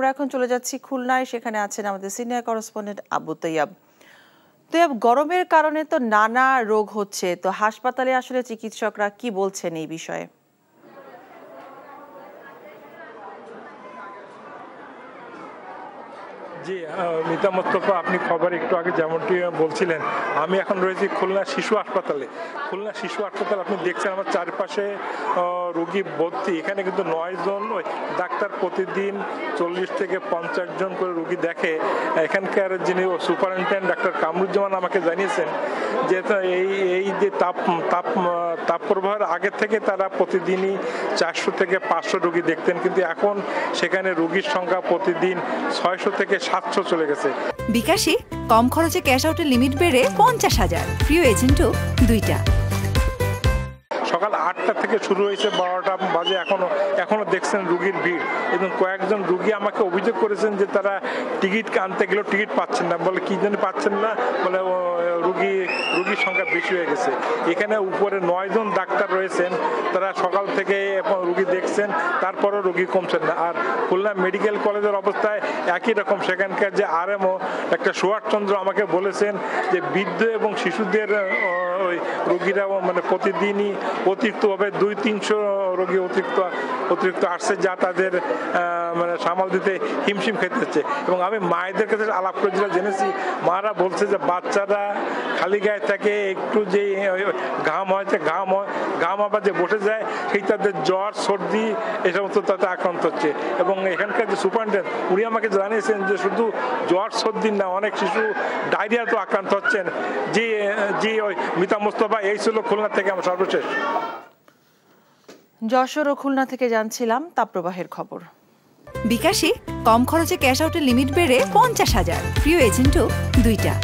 আমরা এখন চলে যাচ্ছি খুলনায়, সেখানে আছেন আমাদের সিনিয়র করেসপন্ডেন্ট আবু তৈয়াব। তৈয়াব, গরমের কারণে তো নানা রোগ হচ্ছে, তো হাসপাতালে আসলে চিকিৎসকরা কি বলছেন এই বিষয়ে? জি মিতা মোস্তফা, আপনি খবর একটু আগে যেমনটি বলছিলেন, আমি এখন রয়েছি খুলনা শিশু হাসপাতালে। খুলনা শিশু হাসপাতাল আপনি দেখছেন আমার চারপাশে রোগী ভর্তি। এখানে কিন্তু 9 জন ডাক্তার প্রতিদিন 40 থেকে 50 জন করে রোগী দেখে। এখানকার যিনি সুপারিনটেন্ডেন্ট ডাক্তার কামরুজ্জামান আমাকে জানিয়েছেন যে এই যে তাপ প্রবাহের আগে থেকে তারা প্রতিদিনই 400 থেকে 500 রোগী দেখতেন, কিন্তু এখন সেখানে রোগীর সংখ্যা প্রতিদিন 600 থেকে 700 চলে গেছে। বিকাশে কম খরচে ক্যাশ আউটের লিমিট বেড়ে 50,000, প্রিয় এজেন্টও 2টা। সকাল 8টা থেকে শুরু হয়েছে, 12টা বাজে এখনো দেখছেন রুগীর ভিড়। এবং কয়েকজন রুগী আমাকে অভিযোগ করেছেন যে তারা টিকিট আনতে গেলেও টিকিট পাচ্ছেন না। বলে কি জন্য পাচ্ছেন না, বলে রুগীর সংখ্যা বেশি হয়ে গেছে। এখানে উপরে 9 জন ডাক্তার রয়েছেন, তারা সকাল থেকে রুগী দেখছেন, তারপরও রুগী কমছেন না। আর খুলনা মেডিকেল কলেজের অবস্থায় একই রকম। সেখানকার যে আরএমও একটা সুভাষ চন্দ্র আমাকে বলেছেন যে বৃদ্ধ এবং শিশুদের রোগীরা মানে প্রতিদিনই অতিরিক্তভাবে 200-300 রোগী অতিরিক্ত আসছে, যা তাদের মানে সামাল দিতে হিমশিম খেতে হচ্ছে। এবং আমি মায়েদের কাছে আলাপ করে যেটা জেনেছি, মারা বলছে যে বাচ্চারা খালি গায়ে থাকে, একটু যে ঘাম আবার যে বসে যায়, সেই তাদের জ্বর সর্দি এই সমস্ত তাতে আক্রান্ত হচ্ছে। এবং এখানকার যে সুপারিনটেন্ডেন্ট উনি আমাকে জানিয়েছেন যে শুধু জ্বর সর্দি না, অনেক শিশু ডায়রিয়াতেও আক্রান্ত হচ্ছেন। জি ওই মিতা মোস্তফা, এই ছিল খুলনা থেকে আমার সর্বশেষ। যশোর ও খুলনা থেকে জানছিলাম তাপপ্রবাহের খবর। বিকাশে কম খরচে ক্যাশ আউটের লিমিট বেড়ে 50,000, প্রিয় এজেন্টও 2টা।